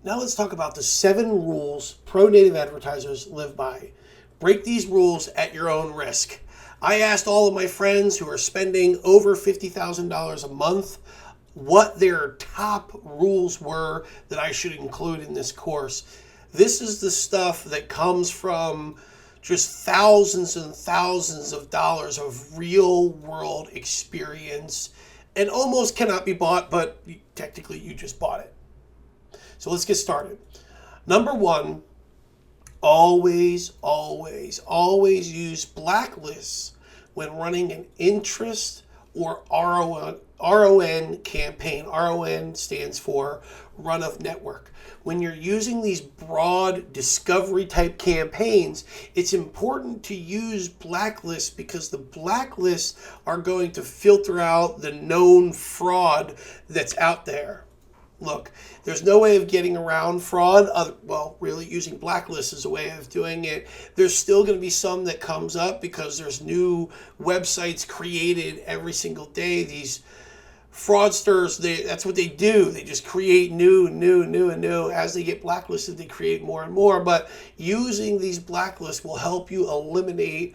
Now let's talk about the 7 rules pro-native advertisers live by. Break these rules at your own risk. I asked all of my friends who are spending over $50,000 a month what their top rules were that I should include in this course. This is the stuff that comes from just thousands and thousands of dollars of real world experience and almost cannot be bought, but technically you just bought it. So let's get started. Number 1, always use blacklists when running an interest or RON campaign. RON stands for run of network. When you're using these broad discovery type campaigns, it's important to use blacklists because the blacklists are going to filter out the known fraud that's out there. Look, there's no way of getting around fraud. Really using blacklists is a way of doing it. There's still going to be some that comes up because there's new websites created every single day. These fraudsters, that's what they do. They just create new. As they get blacklisted, they create more and more. But using these blacklists will help you eliminate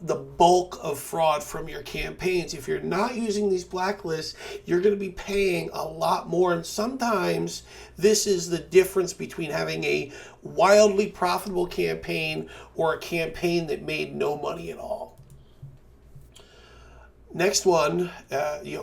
the bulk of fraud from your campaigns. If you're not using these blacklists, you're going to be paying a lot more. And sometimes this is the difference between having a wildly profitable campaign or a campaign that made no money at all. Next one,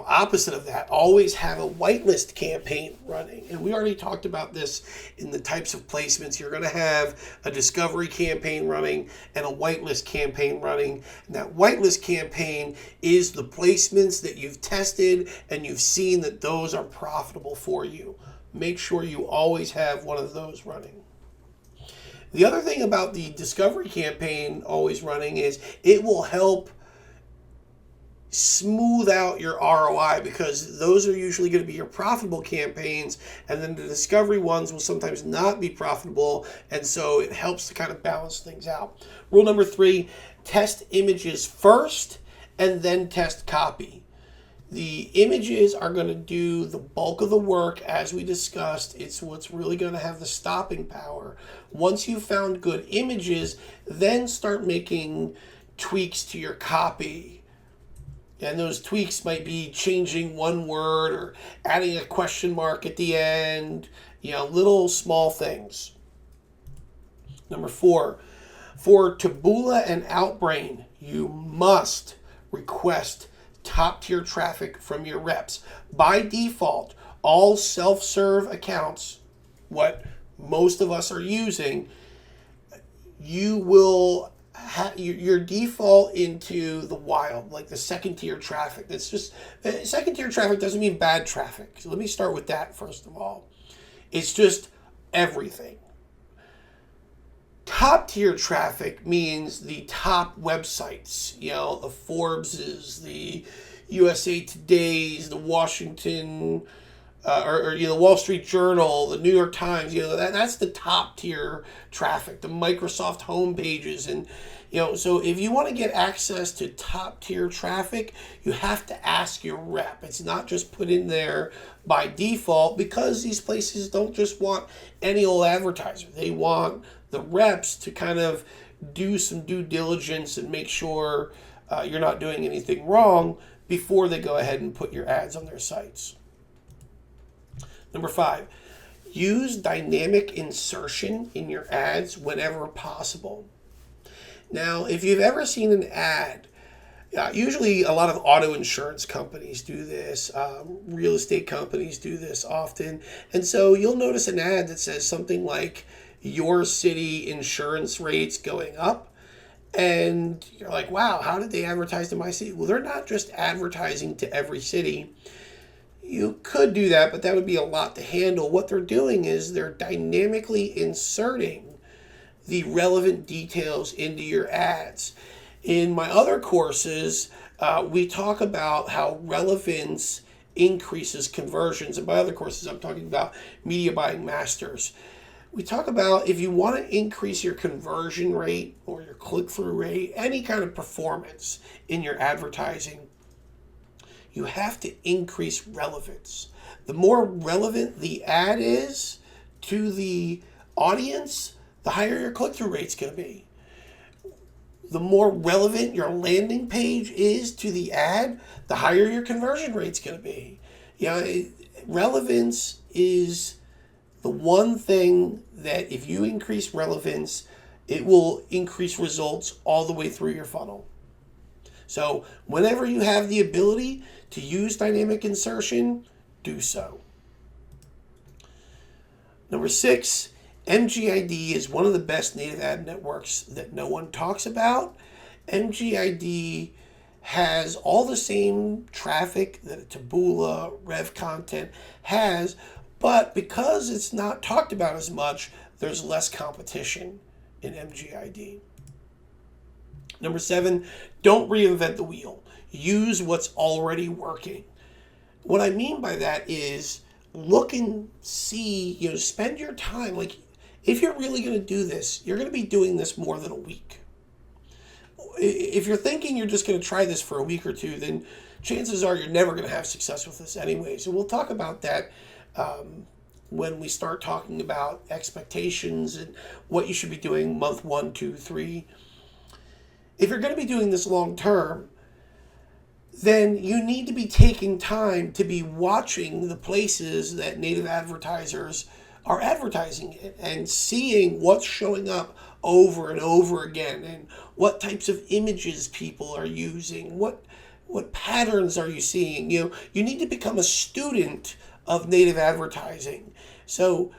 opposite of that, always have a whitelist campaign running. And we already talked about this in the types of placements. You're going to have a discovery campaign running and a whitelist campaign running. And that whitelist campaign is the placements that you've tested and you've seen that those are profitable for you. Make sure you always have one of those running. The other thing about the discovery campaign always running is it will help smooth out your ROI because those are usually going to be your profitable campaigns, and then the discovery ones will sometimes not be profitable, and so it helps to kind of balance things out. Rule number 3, test images first and then test copy. The images are going to do the bulk of the work, as we discussed. It's what's really going to have the stopping power. Once you've found good images, then start making tweaks to your copy. And those tweaks might be changing one word or adding a question mark at the end, little small things. Number 4, for Taboola and Outbrain, you must request top tier traffic from your reps. By default, all self-serve accounts, what most of us are using, you will your default into the wild, like the second tier traffic. That's just second tier traffic doesn't mean bad traffic. So let me start with that first of all. It's just everything. Top tier traffic means the top websites, the Forbes's, the USA Today's, the Washington the Wall Street Journal, the New York Times, that's the top tier traffic, the Microsoft homepages. And, so if you want to get access to top tier traffic, you have to ask your rep. It's not just put in there by default because these places don't just want any old advertiser. They want the reps to kind of do some due diligence and make sure you're not doing anything wrong before they go ahead and put your ads on their sites. Number 5, use dynamic insertion in your ads whenever possible. Now, if you've ever seen an ad, usually a lot of auto insurance companies do this, real estate companies do this often, and so you'll notice an ad that says something like, your city insurance rates going up, and you're like, wow, how did they advertise to my city? Well, they're not just advertising to every city. You could do that, but that would be a lot to handle. What they're doing is they're dynamically inserting the relevant details into your ads. In my other courses, we talk about how relevance increases conversions. And by other courses, I'm talking about Media Buying Masters. We talk about if you want to increase your conversion rate or your click-through rate, any kind of performance in your advertising, you have to increase relevance. The more relevant the ad is to the audience, the higher your click-through rate's going to be. The more relevant your landing page is to the ad, the higher your conversion rate's going to be. Relevance is the one thing that if you increase relevance, it will increase results all the way through your funnel. So whenever you have the ability to use dynamic insertion, do so. Number 6, MGID is one of the best native ad networks that no one talks about. MGID has all the same traffic that a Taboola, Rev Content has, but because it's not talked about as much, there's less competition in MGID. Number 7, don't reinvent the wheel. Use what's already working. What I mean by that is look and see, spend your time. Like, if you're really going to do this, you're going to be doing this more than a week. If you're thinking you're just going to try this for a week or two, then chances are you're never going to have success with this anyways. And we'll talk about that when we start talking about expectations and what you should be doing month 1, 2, 3. If you're going to be doing this long term, then you need to be taking time to be watching the places that native advertisers are advertising in and seeing what's showing up over and over again and what types of images people are using, what patterns are you seeing. You need to become a student of native advertising. So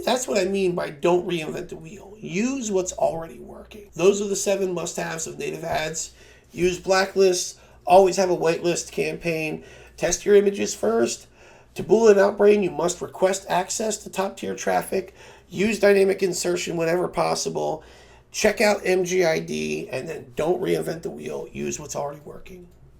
that's what I mean by don't reinvent the wheel. Use what's already working. Those are the 7 must-haves of native ads. Use Blacklists. Always have a whitelist campaign. Test your images first. Taboola and Outbrain, you must request access to top-tier traffic. Use dynamic insertion whenever possible. Check out MGID, and then don't reinvent the wheel. Use what's already working.